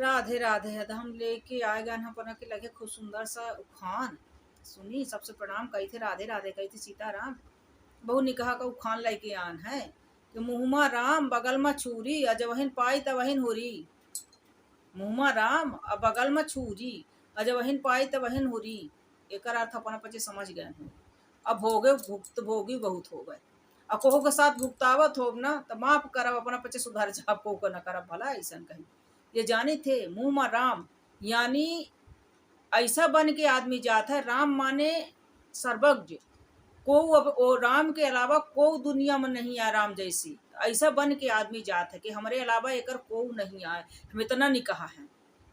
राधे राधे है तो हम लेके आए गए हम अपना के लगे खूब सुंदर सा उखान सुनी सबसे प्रणाम कही थे राधे राधे कही थी सीताराम। बहू ने कहा का उखान लेके आन है कि मुँहमा राम बगल में छुरी अजवहिन पाई तवहिन हुरी। मुँहमा राम और बगल में छुरी अजवहिन पाई तवहिन हुरी। एकर अर्थ अपना पचे समझ गए हैं। अब भोगे भुक्त भोगी बहुत हो गए। अब कोहो के साथ भुगतावत हो ना तो माफ करब अपना पचे सुधर जाब को न करब भला ऐसा कही। ये जाने थे मुँह में राम यानी ऐसा बन के आदमी जात है। राम माने सर्वज्ञ को अब ओ राम के अलावा को दुनिया में नहीं आया राम जैसी। ऐसा बन के आदमी जात है कि हमारे अलावा एकर को नहीं आए। हम इतना नहीं कहा है।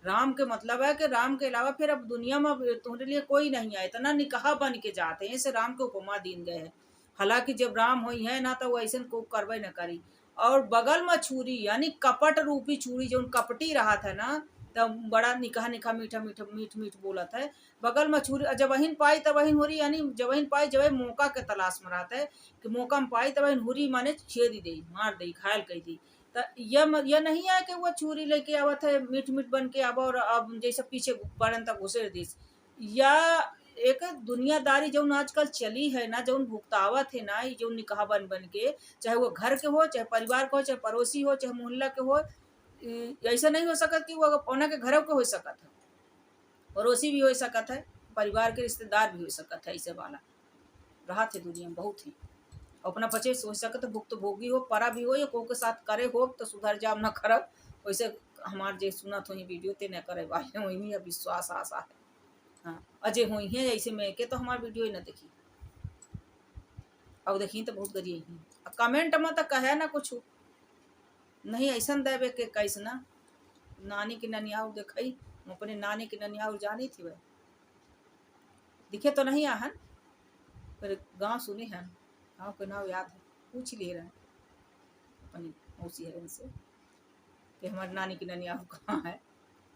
राम के मतलब है कि राम के अलावा फिर अब दुनिया में तुम्हारे लिए कोई नहीं आए। इतना निकहा बन के जाते हैं ऐसे राम के उपमा दीन गए है। हालांकि जब राम हुई है ना तो वो ऐसे को करवे न करी। और बगल में छुरी यानी कपट रूपी छुरी जो कपटी रहा था ना तब बड़ा निकाह निकाह मीठा मीठा मीठ मीठ बोला था। बगल में छुरी जब वहीन पाई तब वहीन हुरी यानी जब वहीन पाई जब मौका के तलाश में रहता है कि मौका में पाई तब वहीन हुरी माने छेद दे मार दे घायल कर दी। तो यह नहीं है कि वो छुरी लेके आवत है मीठ मीठ बन के आवा और अब जैसे पीछे पड़न तक घुसेर दी। या एक दुनियादारी जो आजकल चली है ना जो भुगतावत है ना जो निकाह बन बन के चाहे वो घर के हो चाहे परिवार के हो चाहे पड़ोसी हो चाहे मोहल्ला के हो। ऐसा नहीं हो सकत कि वो अपना के घर के हो सकत है पड़ोसी भी हो सकत है परिवार के रिश्तेदार भी हो सकत है। ऐसे वाला रहा थे दुनिया में बहुत ही अपना पचे हो सकत भुक्त भोगी हो परा भी हो या को के साथ करे हो तो सुधर जाम न करब। वैसे हमार जे सुनत हो वीडियो ते न करे वाले वही में विश्वास आशा है। हाँ अजय हुई है ऐसे में के तो हमार वीडियो ही न देखी अब देखी तो बहुत गरिए ही कमेंट में तो कहे ना कुछ नहीं ऐसा देवे के कैसना नानी की ननियाऊ देखई अपने नानी की ननियाऊ जानी थी वह दिखे तो नहीं आहन पर गांव सुने हैं गाँव के नाम याद है पूछ लिए रहे अपनी मौसी है इनसे कि हमारी नानी की ननियाऊ कहाँ है।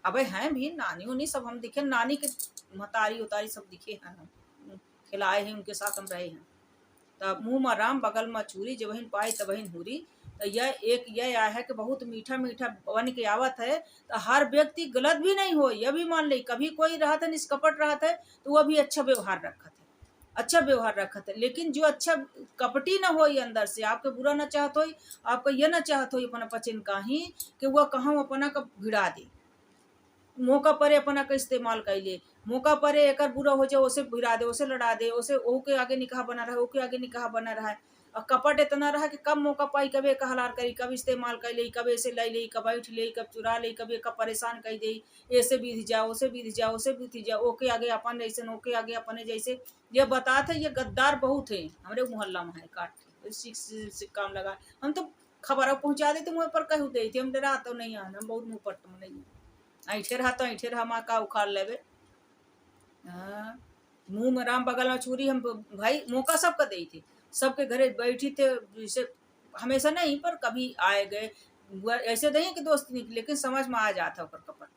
अब हैं भी नानी उन्हीं सब हम दिखे नानी के मतारी उतारी सब दिखे हैं हम खिलाए हैं उनके साथ हम रहे हैं। तब मुँह में राम बगल में छुरी जब वहीन पाई तब वहीन हुरी। तो यह एक यह आया है कि बहुत मीठा मीठा बन के आवत है तो हर व्यक्ति गलत भी नहीं हो। यह भी मान ले कभी कोई रहा था निष्कपट रहा था तो वह भी अच्छा व्यवहार रखा था अच्छा व्यवहार रखा था। लेकिन जो अच्छा कपटी ना हो अंदर से आपके बुरा ना चाहत हो आपका यह ना चाहत हो अपना पचिन का ही कि वह कहाँ अपना का भिड़ा दे मौका परे अपना का इस्तेमाल कर ले मौका परे एक बुरा हो जाए उसे भिड़ा दे उसे लड़ा दे उसे ओ के आगे निकाह बना रहा है ओ के आगे निकाह बना रहा है। और कपट इतना रहा कि कब मौका पाई कभी कहलार करी कब इस्तेमाल कर ले कब ऐसे ले ले कब बैठ ले कब चुरा ले कभी कब परेशान कर दे ऐसे बीत जाओ उसे बीत जाओ उसे बीत जाओ ओके आगे अपन जैसे ओके आगे अपने जैसे। ये बताते ये गद्दार बहुत है हमारे मोहल्ला में है काट सिक्का में लगा हम तो खबर पहुंचा देते मुँह पर कहू दे हम डरा तो नहीं आना हम बहुत मुँह पट्ट में नहीं ऐठे रहा तो ऐठे रहा का उखाड़ लेवे। हाँ मुँह में राम बगल में छुरी हम भाई मौका सबका दे थे सबके घरे बैठी थे जैसे हमेशा नहीं पर कभी आए गए ऐसे नहीं कि दोस्त निकले लेकिन समझ में आ जाता है कपट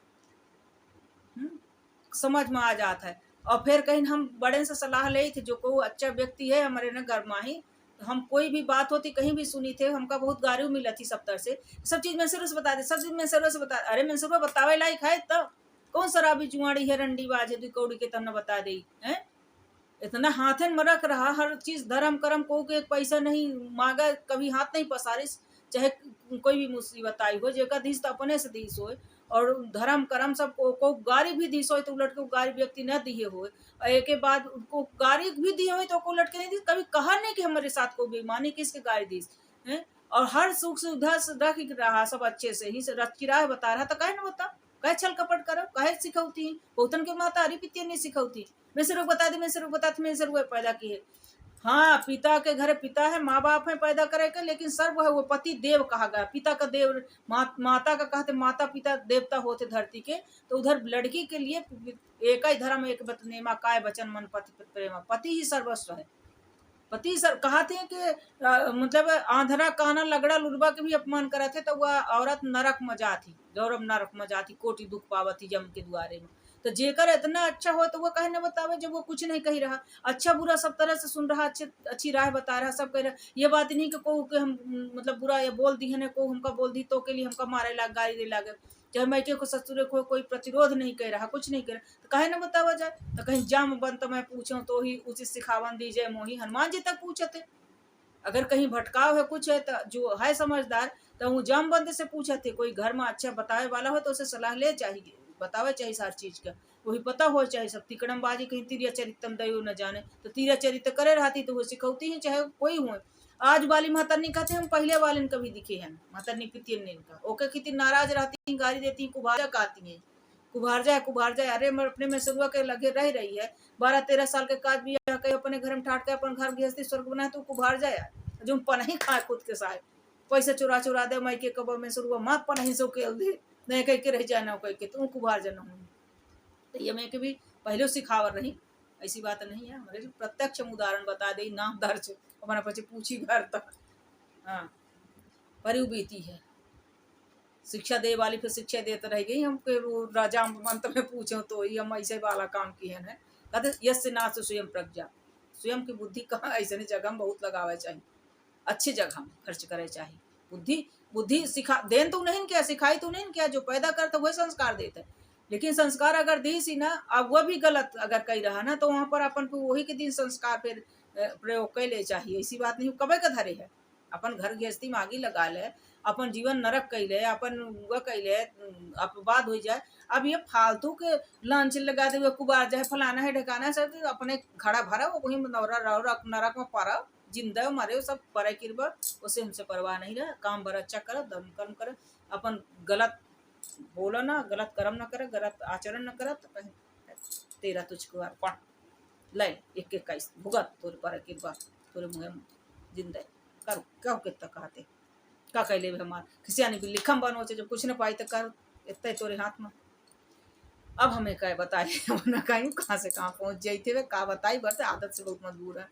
समझ में आ जाता है। और फिर कहीं हम बड़े से सलाह ले थे जो को अच्छा व्यक्ति है हमारे न घर में ही हम कोई भी बात होती कहीं भी सुनी थे हमका बहुत गारी मिला थी सब तरह से सब चीज मैं से बता दे सब चीज मैं से बता अरे मैं से बतावे लायक है तब कौन शराबी जुआड़ी है रंडी बाज है कौड़ी के तब न बता दी है। इतना हाथे में रख रहा हर चीज धर्म कर्म को के एक पैसा नहीं मांगा कभी हाथ नहीं पसारिस चाहे कोई भी मुसीबत आई हो जेका धीस तो अपने से धीस हो और धर्म कर्म सब को गाड़ी भी दी हो तो उलट के गाड़ी व्यक्ति न दिए हो और एक के बाद उनको गाड़ी भी दी हो तो उलट के नहीं दी कभी कहा नहीं कि हमारे साथ को बेईमानी किसके गाड़ी दी है। और हर सुख सुविधा रख रहा सब अच्छे से ही रच की राह बता रहा तो कहे ना बता कहे छल कपट करो कहे सिखौती बहुतन के माता हरी पितिया नहीं सिखौती मैं सिर्फ बता दी मैं सिर्फ बता मैं सिर्फ पैदा की है। हाँ पिता के घर पिता है माँ बाप है पैदा करे के लेकिन सर्व है वो पति देव कहा गया पिता का देव माता का कहते माता पिता देवता होते धरती के। तो उधर लड़की के लिए एक ही धर्म एक बतनेमा काय वचन मन पति प्रेमा पति ही सर्वस्व है। पति सर कहते हैं कि मतलब आंधरा काना लगड़ा लुरबा के भी अपमान करा थे तो वह औरत नरक में जाती गौरव नरक में जाती कोटि दुख पावती जम के द्वारे में। तो जेकर इतना अच्छा हो तो वो कहे न बतावे जब वो कुछ नहीं कही रहा अच्छा बुरा सब तरह से सुन रहा अच्छी राह बता रहा सब कह रहा। ये बात नहीं कि को के हम मतलब बुरा या बोल दी है ना को हमका बोल दी तो के लिए हमका मारे लाग गाली दे लागे चाहे मैके को ससुरे को कोई प्रतिरोध नहीं कर रहा, कुछ नहीं कर रहा, तो काहे ना बतावा जाए। तो कहीं जाम बन तो मैं पूछूं तो ही उचित सिखावन दीजिए मोही, हनुमान जी तक पूछे थे। अगर कहीं भटकाव है कुछ है तो जो है समझदार तो वो जाम बंद से पूछे थे। कोई घर में अच्छा बतावे वाला हो तो उसे सलाह ले चाहिए, बतावे चाहिए हर चीज का, वही पता हो चाहिए सब। तिकड़म बाजी कहीं तीर्य चरित्रम दयो न जाने, तो तीर्य चरित्र करे रहती तो वो सिखौती है, चाहे कोई हो। आज वाली महतरनी कहते हम पहले वाले कभी दिखे हैं महतरनी पितियन ने इनका, ओके कितनी नाराज रहती हैं, गाली देती हैं, कुभाजा कहती हैं, कुभार जाए। अरे मैं अपने में शुरुआ के लगे रह रही है 12-13 साल के काज भी अपने घर में ठाट के अपन घर गृहस्थी स्वर्ग बनाए तो कुभार जाए जो पनही खाए खुद के साथ पैसे चुरा दे माई के कब में शुरुआ माँ पनही सो के दे नहीं कह के रह जाना कह के तुम कुभार जाना हूँ। तो ये मैं के भी पहले सिखावर रही, ऐसी बात नहीं है हमारे प्रत्यक्ष उदाहरण बता दे नाम दर्ज अपना पचे पूछी घर तक। हाँ परिव बीती है शिक्षा दे वाली फिर शिक्षा देते रह गई हम फिर राजा मंत्र में पूछो तो ही हम ऐसे वाला काम किए हैं। कहते यश ना से स्वयं प्रज्ञा, स्वयं की बुद्धि कहाँ ऐसे जगह में बहुत लगावे चाहिए, अच्छी जगह में खर्च करे चाहिए। बुद्धि सिखा देन तो नहीं क्या, सिखाई तो नहीं क्या, जो पैदा करता वही संस्कार देते। लेकिन संस्कार अगर दी सी ना अब वह भी गलत अगर कही रहा ना तो वहां पर अपन को वही के दिन संस्कार फिर प्रयोग कर ले चाहिए। ऐसी बात नहीं कबे का धरे है, अपन घर गृहस्थी में आगे लगा ले, अपन जीवन नरक कैले, अपन वह कैले अपवाद हो जाए। अब ये फालतू के लंच लगा दे कुबार जाए फलाना है ढकाना है सब अपने खड़ा भरा वो वही नरक में पड़ा जिंदा मरे सब पर किरबा, उसे हमसे परवाह नहीं रहा। काम बड़ा अच्छा कर, धर्म कर्म कर, अपन गलत बोलो ना, गलत कर्म न करे, गलत आचरण न करे तो कहीं तेरा तुझको अर्पण ले एक एक कैस भुगत तोरे पर किरबा तोरे मुँह जिंदा करो क्या कितना कहते का कैले भी हमार खिसियानी भी लिखम बनो जब कुछ न पाई तो कर इतना तोरे हाथ में। अब हमें क्या बताए ना कहीं कहाँ से कहाँ पहुँच जाई थे वे का बताई बरते आदत से बहुत मजबूर है।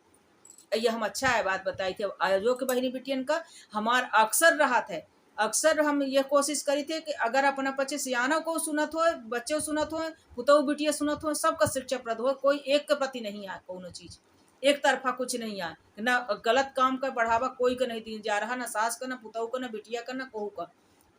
ये हम अच्छा है बात बताई थी आयोजक के बहनी बिटियन का हमार अक्सर रहा था, अक्सर हम ये कोशिश करी थे कि अगर अपना बच्चे सियाना को सुनत हो, बच्चे सुनत हो, पुतौ बिटिया सुनत हो, सबका शिक्षाप्रद हो, कोई एक के प्रति नहीं आए कोनो चीज एक तरफा कुछ नहीं आए ना, गलत काम का बढ़ावा कोई का नहीं दी जा रहा, ना सास का, ना पुतौ का, ना बिटिया का, ना कहू का,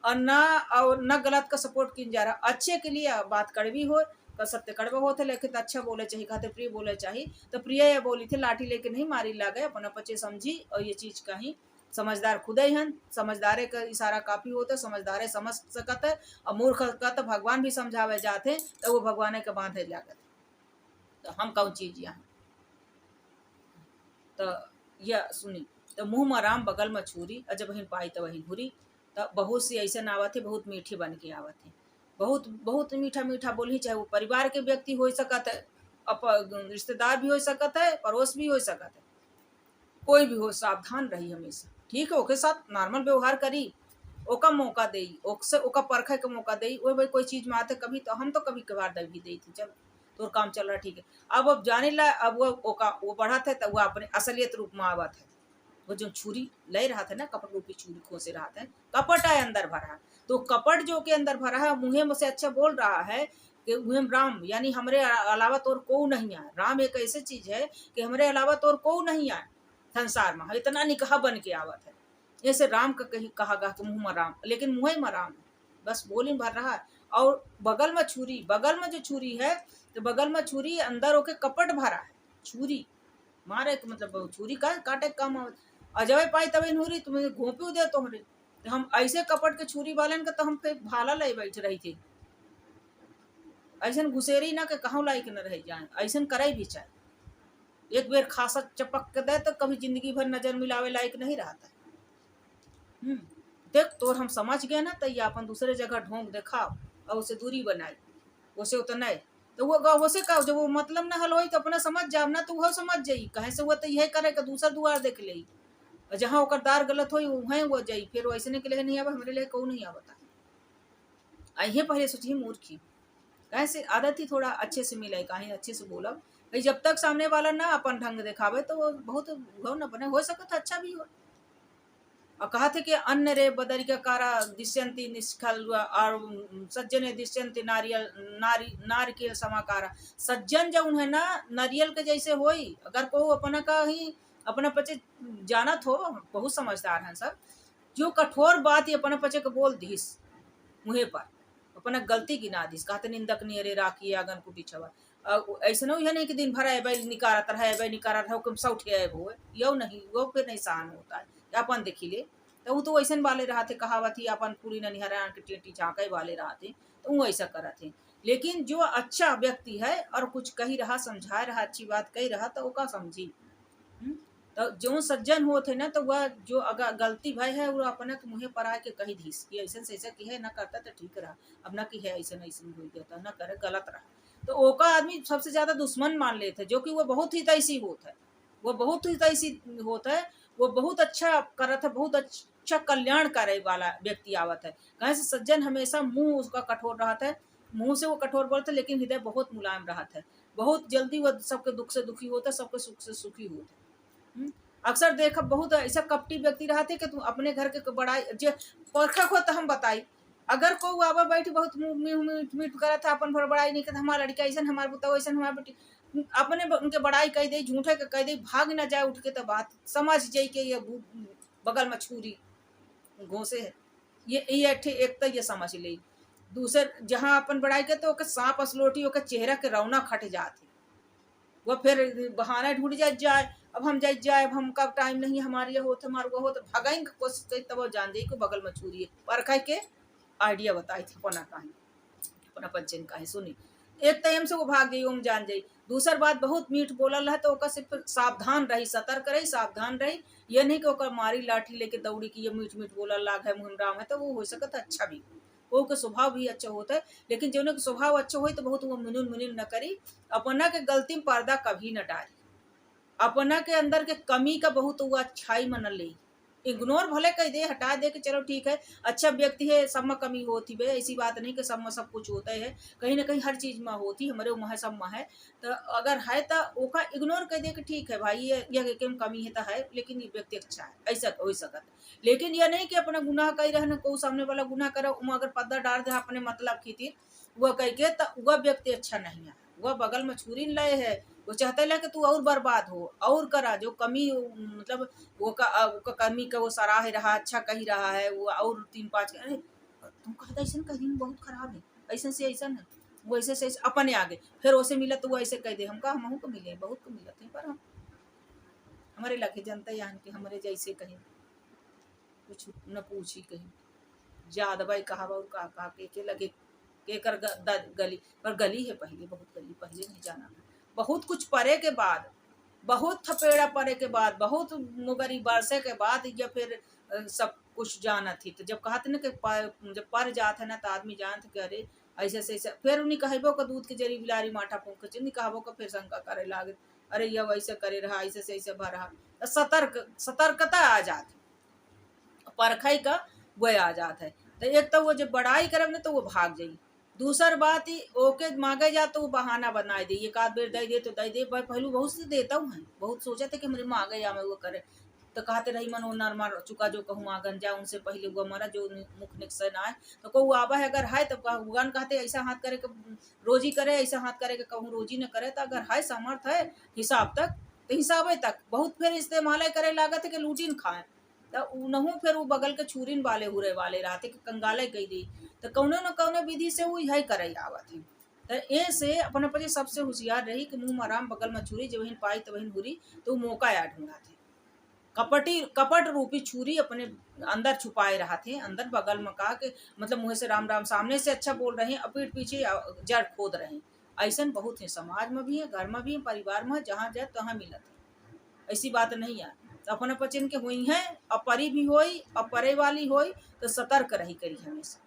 और न गलत का सपोर्ट किया जा रहा। अच्छे के लिए बात कड़वी हो का सत्य कड़वा होते लेकिन अच्छा बोले चाहिए, कहते प्रिय बोले चाहिए तो प्रिय ये बोली थी लाठी लेके नहीं मारी लागे अपना बच्चे समझी। और ये चीज कहीं समझदार खुद ही हैं, समझदारे का इशारा काफी होता, समझदारे समझ सकते और मूर्ख का तो भगवान भी समझावे जाते तो वो भगवान के बांधे लागत। तो हम कौन चीज यहाँ तो यह सुनी तो मुँह में राम बगल में छुरी और जब वहीं पाई तो वहीं घुरी। तो बहुत सी ऐसे आवत है बहुत मीठी बन के आवत है, बहुत बहुत मीठा मीठा बोली, चाहे वो परिवार के व्यक्ति हो सकत है, रिश्तेदार भी हो सकत है, पड़ोस भी हो सकत है, कोई भी हो सावधान रही हमेशा। ठीक है ओके साथ नॉर्मल व्यवहार करी, ओका मौका दे ओकसे ओका परखे का मौका दे वो भाई कोई चीज में आते कभी तो हम तो कभी कभार दे भी दी थी चल तो काम चल रहा ठीक है। अब जाने ला अब वो बढ़ा थे तो वो अपने असलियत रूप में आवत है। वो जो छुरी ले रहा था ना कपट रूपी छुरी खोसे रहा था, कपट है अंदर भरा, तो कपट जो के अंदर भरा है मुँहे में से अच्छा बोल रहा है कि मुँह राम यानी हमरे अलावा तोर को नहीं आए। राम एक ऐसी चीज है कि हमरे अलावा तोर को नहीं आए संसार में, इतना निकहा बन के आवत है। जैसे राम का कहीं कहा गा कि मुँह में राम, लेकिन मुँह में राम बस बोली भर रहा है। और बगल में छुरी, बगल में जो छुरी है तो बगल में छुरी अंदर होके कपट भरा है, छुरी मारे मतलब छुरी का काटे कम अजय पाई तब नूरी तुम्हें घोपी दे तुम्हारे तो हम ऐसे कपट के छुरी वाले का तो हम फिर भाला ले बैठ रही थी। ऐसा घुसेरी ना के कहूँ लायक न रह जाए, ऐसा करे भी चाहे एक बेर खासा चपक के दे तो कभी जिंदगी भर नजर मिलावे लायक नहीं रहता। देख तोर हम समझ गए ना तो ये अपन दूसरे जगह ढोंग दिखाओ और उसे दूरी बनाई उसे उतना तो वो उसे का जब वो मतलब ना हल हो तो अपना समझ जाओ ना तो वह समझ जाई कहे से वो तो यह करे कि दूसरा दुआर देख ले जहाँ ओकर दार गलत हो वहीं वो जाई फिर वैसे के लिए नहीं आवा हमारे लिए कहू नहीं आवता। अहे पहले सोची मूर्खी कहे से आदत ही थोड़ा अच्छे से मिले कहीं अच्छे से बोला भाई जब तक सामने वाला ना अपन ढंग दिखावे तो वो बहुत घाव न बने हो सकता अच्छा भी हो। और कहा थे कि अन्न रे बदरी का कारा दिश्यंती निष्खल और सज्जन दिश्यंती नारियल नारिकेल समाकारा। सज्जन जो है ना नारियल के जैसे होई अगर को अपना का ही अपना पचे जानत हो बहुत समझदार हैं सब जो कठोर बात ही अपना पचे के बोल दीस मुँह पर अपना गलती गिना दिस कहते निंदक नहीं अरे राखी आगन कुटी छवा ऐसा नहीं कि दिन भर है निकारत रहे कम सौ उठे हो यो नहीं वो फिर नहीं सहन होता है अपन देखी ले तो वो तो वैसे वाले रहते कहावत ही अपन पूरी ननिहरा के टेटी झाँके वाले रहते तो वो ऐसा करत है। लेकिन जो अच्छा व्यक्ति है और कुछ कही रहा समझा रहा अच्छी बात कही रहा तो ओका समझी। तो जो सज्जन होते ना तो वह जो अगर गलती भाई है वो अपना के मुँहे पर आके कही धीस कि ऐसा से ऐसा की है ना करता तो ठीक रहा अब ना की है ऐसा हो गया ना करे गलत रहा तो ओका आदमी सबसे ज्यादा दुश्मन मान लेते जो कि वो बहुत ही तैसी होता है वो बहुत ही तैसी होता है वो बहुत अच्छा करत है बहुत अच्छा कल्याण करे वाला व्यक्ति आवत है। कहे से सज्जन हमेशा मुंह उसका कठोर रहता है मुंह से वो कठोर बोलते लेकिन हृदय बहुत मुलायम रहता है बहुत जल्दी वो सबके दुख से दुखी होता है सबके सुख से सुखी होता है। अक्सर देखा बहुत ऐसा कपटी व्यक्ति रहते कि तुम अपने घर के बड़ाई जो परखा हो तो हम बताई अगर को आवा बैठी बहुत मीठ करा था अपन भर बड़ाई नहीं कर हमारा लड़का ऐसा हमारे बताओ ऐसा हमारे बेटी अपने उनके बड़ाई कह दे झूठे के कह दे भाग ना जाए उठ के तो बात समझ जाए कि ये बगल में छुरी घोसे है ये एक तो ये समझ ले दूसर जहाँ अपन बड़ाई के तो सांप असलोटी चेहरा के रौनक हट जाती वो फिर बहाना ढूंढ जाए अब हम जाए अब हम कब टाइम नहीं हमारे ये होते हमारे वो होते भगाई कोशिश करी तब वो जान जाई को बगल में छुरी है परखा के आइडिया बताई थी अपना कहानी अपना पंचन कहानी सुनी एक टाइम से वो भाग गई ओम जान जाई। दूसर बात बहुत मीठ बोलल है तो ओका सिर्फ सावधान रही सतर्क रही सावधान रही ये नहीं कि ओकर मारी लाठी लेके दौड़ी की ये मीठ मीठ बोलल लाग है मुहिम राम है तो वो हो सकता अच्छा भी वो के स्वभाव भी अच्छा होता है लेकिन जो के स्वभाव अच्छा हो तो बहुत वो मिनुन मिनुन न करी अपना के गलती में पर्दा कभी न डाली अपना के अंदर के कमी का बहुत वो अच्छाई मन ले इग्नोर भले कह दे हटा दे कि चलो ठीक है अच्छा व्यक्ति है सब में कमी होती है ऐसी बात नहीं कि सब में सब कुछ होता है कहीं ना कहीं हर चीज में होती हमारे में है सब में है तो अगर है तो ओका इग्नोर कर दे कि ठीक है भाई ये कमी है तो है लेकिन ये व्यक्ति अच्छा है ऐसा हो सकता लेकिन यह नहीं कि अपना गुनाह कही रहना को सामने वाला गुनाह करे अगर पर्दा डाल दे अपने मतलब की वह कह के तो वह व्यक्ति अच्छा नहीं है वह बगल में छुरी ले है वो चाहता है कि तू और बर्बाद हो और करा जो कमी मतलब वो कमी का वो सराह रहा अच्छा कही रहा है वो और 3-5 अरे तुम कहता ऐसा कही बहुत खराब है ऐसा से ऐसा है वो ऐसे से अपने आगे फिर उसे मिला तो वो ऐसे कह दे हमका हम को मिले बहुत को मिलते हैं पर हम हमारे इलाके जनता यहाँ के हमारे जैसे कहीं कुछ न पूछी कहीं ज्यादा भाई कहा और कहा के लगे के कर गली पर गली है पहले बहुत गली पहले नहीं जाना बहुत कुछ परे के बाद बहुत थपेड़ा परे के बाद बहुत मुगरी बरसे के बाद या फिर सब कुछ जाना थी तो जब कहा था ना कि जब पर जात है ना तो आदमी जानते कि अरे ऐसे ऐसे फिर उन्हें कहबो का दूध के जरी बिलारी माठा पूछ के कहबो का फिर शंका करे लागे अरे यह वैसे करे रहा ऐसे से ऐसे भर रहा तो सतर्कता आ जाती परखाई का वो आ जाता है तो एक तो वो जब बड़ाई करब ना तो वो भाग जाई दूसर बात ही ओके मांगे जा तो वो बहाना बना दे एक आध बेर दे तो दे पहलू बहुत से देता हूँ बहुत सोचा था कि मेरे मांगे या मैं वो करे तो कहते रही मन वो नरमा चुका जो कहूँ आगन जा उनसे पहले वो मरा जो मुख निकसन आए तो कहूँ आवा है अगर है तो भगवान कहते ऐसा हाथ करे के रोजी करे ऐसा हाथ करे के कहूँ रोजी न करे तो अगर है समर्थ है हिसाब तक तो हिसाबे तक बहुत फिर इस्तेमाल करे लागत है कि लूटी न खाए तो उनहू फिर वो बगल के छुरीन वाले हुरे वाले रहते कि कंगाले कही दी तो कौनो न कौनो विधि से वो यही करे आवत है तो ए से अपने पति सबसे होशियार रही कि मुंह आराम बगल में छुरी जब वही पाई तो वही हुरी तो मौका या ढूंढा थे कपट रूपी छुरी अपने अंदर छुपाए रहा थे अंदर बगल में कहा कि मतलब मुँह से राम राम सामने से अच्छा बोल रहे हैं पीठ पीछे जड़ खोद रहे हैं ऐसा बहुत है समाज में भी है घर में भी है परिवार में जहाँ जाए तहाँ मिलत है ऐसी बात नहीं है तो अपने पचन के हुई है अपरी भी होई अपरे वाली होई तो सतर्क रही करी हमेशा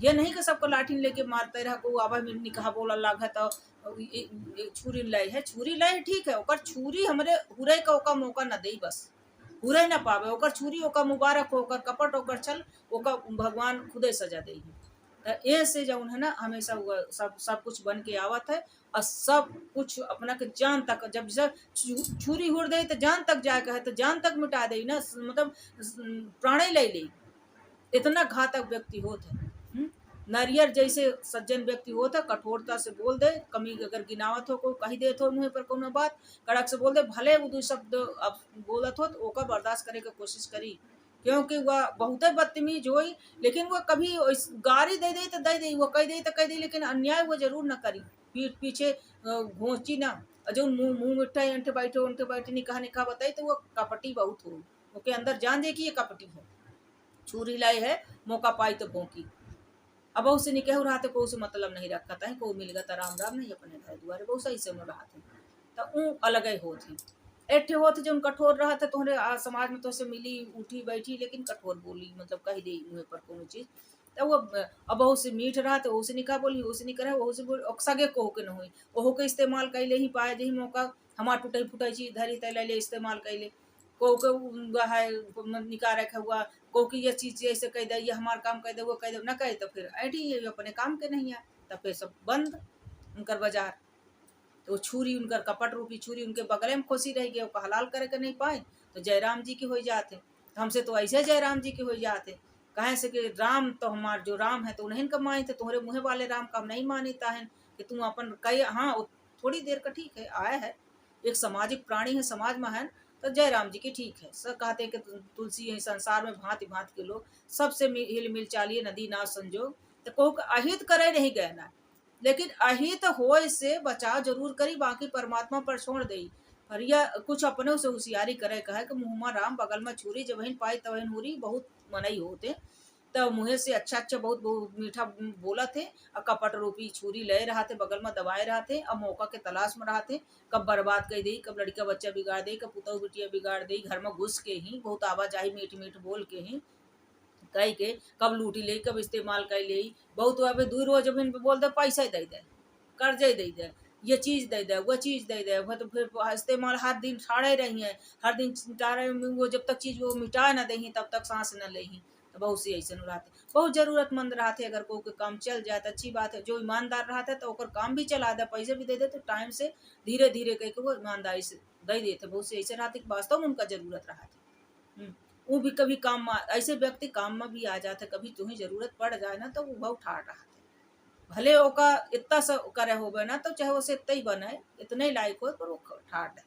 ये नहीं कि सबको लाठी लेके मारते रह को आवा मिलनी कहा बोला लाग है तो छुरी लाई है छुरी लाई ठीक है ओकर छुरी हमरे हुरे का ओका मौका न दे बस हुरे न पावे ओकर छुरी ओकर मुबारक ओकर कपट ओकर छल ओकर भगवान खुदे सजा दे ए से जौन है ना हमेशा सब कुछ बन के आवत है और सब कुछ अपना के जान तक जब छुरी हुर दे तो जान तक जाके है तो जान तक मिटा दे ना मतलब प्राणे ले ले इतना घातक व्यक्ति होता है। नारियर जैसे सज्जन व्यक्ति होता कठोरता से बोल दे कमी अगर गिनावत हो कोई कही दे तो मुँह पर कोनो बात कड़क से बोल दे भले वो दो शब्द अब बोलत हो तो ओका बर्दाश्त करे के कोशिश करी क्योंकि वह बहुत बदतमीज होई, लेकिन वह कभी गारी दे दे तो दे दे, वो कह दे तो कह दे, लेकिन अन्याय वो जरूर न करी। पीठ पीछे घोंची ना, जो मुंह मुंह मिठा उनके बैठे निकाह निकाह बताई, तो वो कपटी बहुत हो, ओके अंदर जान दे कि ये कपटी है। छुरी लाई है, मौका पाई तो भोंकी। अब उसे निकह रहा थे, को से मतलब नहीं रखा था, को मिल गया राम राम नहीं अपने घर दुआरे, बहुत सही से उन्हें रहा थे। तो ऊ अलग ही होते एठे होते जो कठोर रहा था, तुम्हारे समाज में तो से मिली उठी बैठी, लेकिन कठोर बोली, मतलब कह दी मुँह पर कोनो चीज। तो वो अब बहुत से मीठ रहा तो से निका बोली, वो से निका वो से बोली, सगे को के न हुई, ओहो के इस्तेमाल कैले ही पाए जही मौका, हमार टूटे फुटे चीज धरी तैले ले इस्तेमाल कैले, को के है निका रखा हुआ, को की ये चीज ऐसे कह दे, ये हमार काम कह दे, वो कह दे न कहे तो फिर ऐठी ये अपने काम के नहीं है, तब फिर सब बंद उनकर बाजार। तो छुरी उनकर कपट रूपी छुरी उनके बगले में खोसी रह गई, वो हलाल करे के नहीं पाए, तो जयराम जी के हो जाते। हमसे तो ऐसे जयराम जी के हो जाते, कहे से कि राम तो हमार जो राम है तो उन्हें का माने थे, तुम्हारे मुँह वाले राम का हम नहीं मानता है कि तुम अपन कहे। हाँ थोड़ी देर का ठीक है, आया है, एक सामाजिक प्राणी है, समाज में है, तो जयराम जी की ठीक है। सब कहते हैं कि तुलसी है संसार में भांति भांति के लोग, सबसे हिल मिल चालिए नदी नाव संजोग, तो को अहित करे नहीं गए ना, लेकिन अहित होए से बचाव जरूर करी, बाकी परमात्मा पर छोड़ दई। पर यह कुछ अपने से होशियारी करे, कहे कि मुँह राम बगल में छुरी, जब वहीं पाई तब वहीं हुरी, बहुत मनई होते। तब मुँह से अच्छा अच्छा बहुत बहुत मीठा बोला थे, और कपट रूपी छुरी ले रहा थे, बगल में दबाए रहा थे, अब मौका के तलाश में रहा थे, कब बर्बाद कर दी, कब लड़का बच्चा बिगाड़ दे, कब पुतौ बिटिया बिगाड़ दी, घर में घुस के ही बहुत आवाजाही मीठ मीठ बोल के ही कह के कब लूटी ले, कब इस्तेमाल कर ले, बहुत अब दूर रोज बोल दे पैसा दे दे, कर्जे दे दे, ये चीज़ दे दे, वो चीज़ दे दे, वो तो फिर इस्तेमाल हर दिन ठाड़े रही है, हर दिन टारे वो जब तक चीज़ वो मिटा ना दही तब तक सांस न लेही। तो बहुत सी ऐसे रहते, बहुत जरूरतमंद रहते, अगर कोई के काम चल जाए तो अच्छी बात है, जो ईमानदार रहता है तो ओकर काम भी चला दे, पैसे भी दे दे, तो टाइम से धीरे धीरे कह के वो ईमानदारी से दे देते। बहुत से ऐसे रहते कि वास्तव में उनका जरूरत रहती, वो भी कभी काम में, ऐसे व्यक्ति काम में भी आ जाते, कभी तुम्हें जरूरत पड़ जाए ना तो वो बहुत ठाड़ रहा थे, भले ओका इतना सा करे होबे ना, तो चाहे उसे इतना ही बने, इतने ही लायक हो, पर वो ठाड़ है।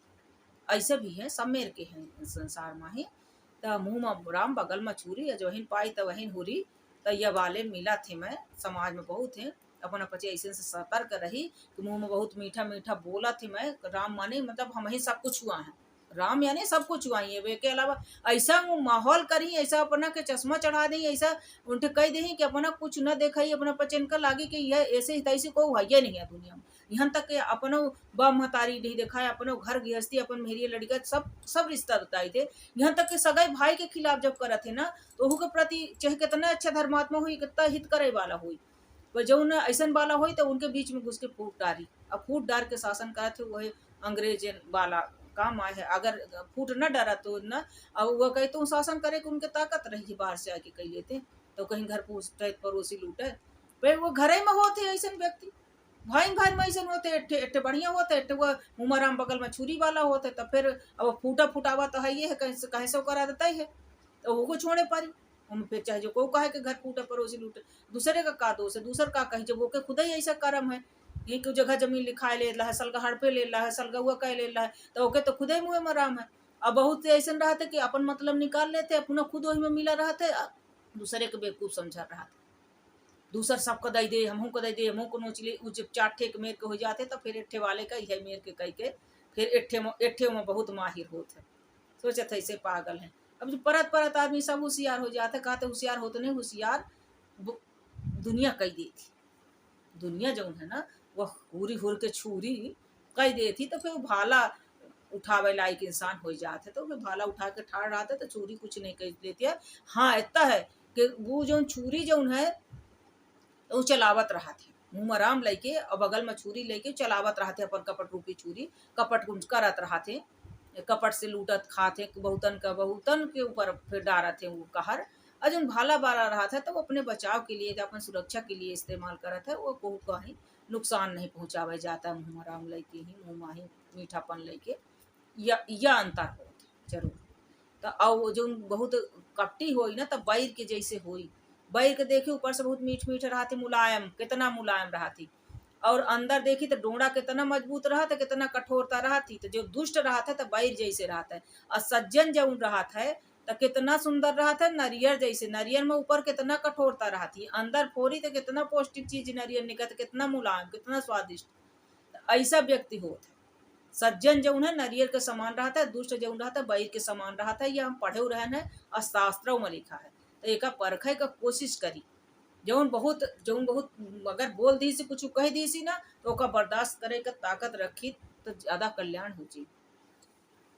ऐसे भी है, सब मेर के हैं संसार में ही। तो मुँह में राम बगल में छुरी, जो हिन पाई तो वहीं हुरी। तो ये वाले मिला थे, मैं समाज में बहुत है, अपना पचे ऐसे से सतर्क रही कि मुँह में बहुत मीठा मीठा बोला थे मैं, राम माने मतलब हम ही सब कुछ हुआ है, राम यानी सब कुछ हुआ है, वे के अलावा ऐसा वो माहौल करी, ऐसा अपना के चश्मा चढ़ा दी, ऐसा उनके कह दी कि अपना कुछ न देखा ही, अपना पचन का लागे कि यह ऐसे ही तैसे को है नहीं है दुनिया में। यहाँ तक कि अपनो बाप महतारी नहीं देखा है, अपनो घर गृहस्थी, अपन मेरी लड़का सब सब रिश्ता बताए थे। यहाँ तक कि सगाई भाई के खिलाफ जब करे थे ना, तो ओहू के प्रति चाहे कितना अच्छा धर्मात्मा हुई, कितना हित करे वाला हुई, पर जो न ऐसन वाला हुई तो उनके बीच में घुस के फूट डाली। अब फूट डाल के शासन करे थे, वही अंग्रेज वाला काम आए है। अगर फूट न डरा तो न, अब वह कहे तो शासन करे कि उनके ताकत रही बाहर से आके कह लेते, तो कहीं घर पूछते पड़ोसी लूटे, भाई वो घर में होते ऐसे व्यक्ति, भाई भाई में ऐसे होते, एट्टे बढ़िया होते, एट्टे वो उमराम बगल में छुरी वाला होते, तो फिर अब फूटा फुटावा तो है, ये है कहीं से करा देता ही है, तो वो छोड़े पारी। हम फिर चाहे जो को कहे कि घर फूटे पड़ोसी लूटे, दूसरे का दोष है, दूसर का कहे, जब वो के खुद ही ऐसा कर्म है, एक जगह जमीन लिखाए ले ला है, सलगा हड़पे ले ला है, सलगा हुआ कह ले ला है, तो ओके तो खुद ही मुँह में राम है। अब बहुत से ऐसे रहते कि अपन मतलब निकाल लेते, अपना खुद वही में मिला रहते, दूसरे के बेवकूफ समझा रहा था, दूसर सबको दे दे, हमहू को दे दे, हमहू को नोच ले, जब चाटे के मेर के हो जाते तो फिर एट्ठे वाले का है मेर के कह के फिर एट्ठे में बहुत माहिर होते, सोचे थे ऐसे पागल हैं। अब जो परत परत आदमी सब होशियार हो जाते, कहते होशियार होते नहीं, होशियार दुनिया कह दी थी, दुनिया जो है ना वह हुरी हुर के छुरी कह दे थी, तो फिर भाला उठावे लायक इंसान हो जाते, तो फिर भाला उठा के ठाड़ रहा था, तो छुरी कुछ नहीं कह देती है। हाँ इतना है कि वो जो छुरी जो है तो चलावत रहा थे, मुँह में राम लेके और बगल में छुरी लेके चलावत रहा थे, अपन कपट रूपी छुरी कपट कुंज करत रहा थे, कपट से लूटत खाते, बहुतन के ऊपर फिर डारा थे वो कहर। और जो भाला बारा रहा था तो वो अपने बचाव के लिए, अपन सुरक्षा के लिए इस्तेमाल करा था, वो को कहीं नुकसान नहीं पहुंचावे जाता, मुँह राम लेके ही मुँह माही मीठापन लेके, या अंतर हो जरूर। तो और जो बहुत कपटी होई ना, तब बैर के जैसे होई, बैर के देखी ऊपर से बहुत मीठ मीठ रहा थी, मुलायम कितना मुलायम रहा थी, और अंदर देखी तो डोड़ा कितना मजबूत रहा था, कितना कठोरता रहा थी, तो जो दुष्ट रहा था तो बैर जैसे रहा था, और सज्जन जब रहा था तो कितना सुंदर रहा था, नारियल जैसे। नारियल में ऊपर कितना कठोरता रहा थी, अंदर फोड़ी तो कितना पौष्टिक चीज नारियल निकल, कितना मुलायम, कितना स्वादिष्ट। ऐसा व्यक्ति होता है। सज्जन जो है नारियल के समान रहा था, दुष्ट जो रहा था बैर के समान रहा था। यह हम पढ़े रहन है और शास्त्रों में लिखा है। तो एक परखे का कोशिश करी। जौन बहुत अगर बोल दी सी, कुछ कह दी सी ना, तो ओका बर्दाश्त करे का ताकत रखी तो ज्यादा कल्याण हो जी।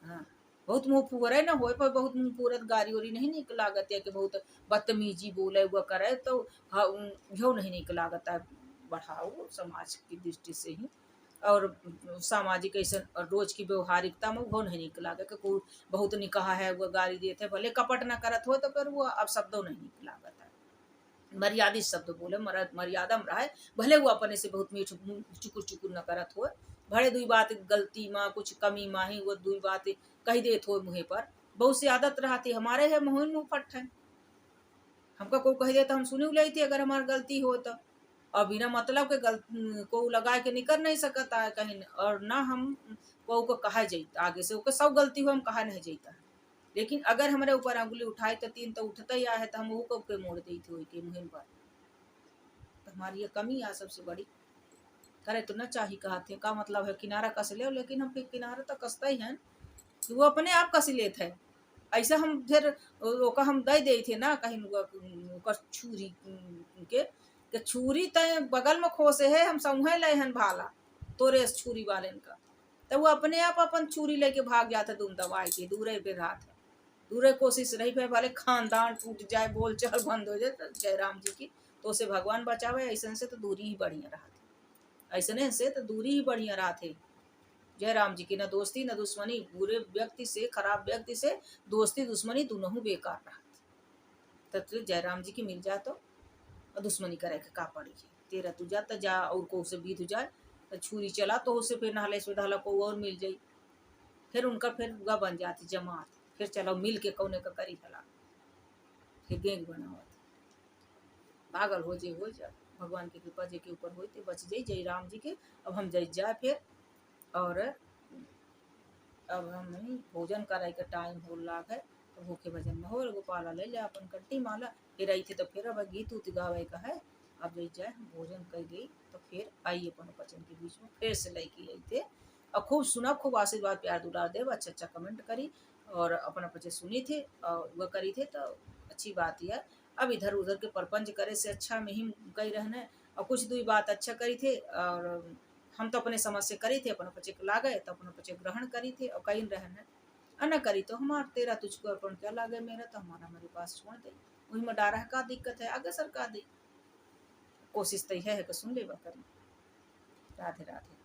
हाँ, बहुत मुंह फुहरे ना होए पर बहुत मुंह फुहरत गारी उरी नहीं निक लागत है कि बहुत बदतमीजी बोले हुआ करे तो हाँ, यो नहीं निक लागत है। बढ़ाओ समाज की दृष्टि से ही और सामाजिक ऐसे रोज की व्यवहारिकता में वो नहीं निक लागे कि कोई बहुत निकाह है वो गाली देते भले कपट ना करत हो तो फिर वो अब शब्दों नहीं निक लागत है। मर्यादित शब्द बोले, मर्यादा में रहे, भले वो अपने से बहुत मीठ चुकुर चुकुर न करत हो, भले दुई बात गलती माँ कुछ कमी माही वो दुई बात कह देत हो मुँह पर। बहुत सी आदत रहती हमारे है मुँह मुँह फट है, हमका कोई कह दे तो हम सुनी ली थी अगर हमारी गलती हो तो। और बिना मतलब के को लगा के निकल नहीं सकता है कहीं, और ना हम को कहा जाता आगे से ओके सब गलती हो हम कहा नहीं जाता है। लेकिन अगर हमारे ऊपर अंगुली उठाई तो तीन तो उठता ही है तो हम वो के मोड़ दी थी वही के मुहिम पर। तो हमारी ये कमी है सबसे बड़ी। करे तो न चाहिए कहते का मतलब है किनारा कस ले, लेकिन हम फिर किनारा तो कसता ही है, वो अपने आप कस लेते है। ऐसा हम फिर ओका हम दे थे ना कहीं छुरी के छुरी तय बगल में खोसे है हम समूह ले हन भाला तोरे छुरी वाले का, तो वो अपने आप अपन छुरी लेके भाग जाते तुम दवाई के दूरे पे रात है। दूरे कोशिश रही पे भले खानदान टूट जाए, बोल चाल बंद हो जाए, तो जयराम जी की तो उसे भगवान बचावे। ऐसा से तो दूरी ही बढ़िया रहा थे, ऐसने से तो दूरी ही बढ़िया रहा थे। जयराम जी की न दोस्ती न दुश्मनी, बुरे व्यक्ति से खराब व्यक्ति से दोस्ती दुश्मनी दोनों बेकार रहा। तो जयराम जी की मिल जाए तो दुश्मनी करे के का पड़ी है। तेरा तू जा तो जा और को उसे बीत जाए तो छुरी चला तो उसे फिर नहले से ढाला को और मिल जाई, फिर उनका फिर उगा बन जाती जमात, फिर चलो मिल के कौने का करी हला, फिर गैंग बनावत पागल हो जाए। भगवान की कृपा जे के ऊपर होते बच जाई जय राम जी के। अब हम जाए जाए फिर, और अब हम नहीं भोजन करे के टाइम हो लाग है तो भूखे भजन में हो गोपाला ले जा अपन कट्टी माला। फिर आई थे तो फिर अब गीत उत गावे का है। अब जब जाए हम भोजन कर गई तो फिर आई अपन बचन के बीच में फिर से लेके आई थे। और खूब सुना, खूब आशीर्वाद प्यार दुलार दे, अच्छा अच्छा कमेंट करी और अपना बच्चे सुनी थे और वह करी थे तो अच्छी बात है। अब इधर उधर के परपंच करे से अच्छा में ही कही रहने और कुछ दुई बात अच्छा करी थे। और हम तो अपने समझ से करी थे, अपने बच्चे को लागे तो अपने बच्चे ग्रहण करी थे और कहीं रहने न करी तो हमार तेरा तुझको अर्पण क्या लागे मेरा, तो हमारा हमारे पास छोड़ दे। वही में डारा का दिक्कत है, आगे सरकार दी कोशिश तो यह है कि सुन ले करी। राधे राधे।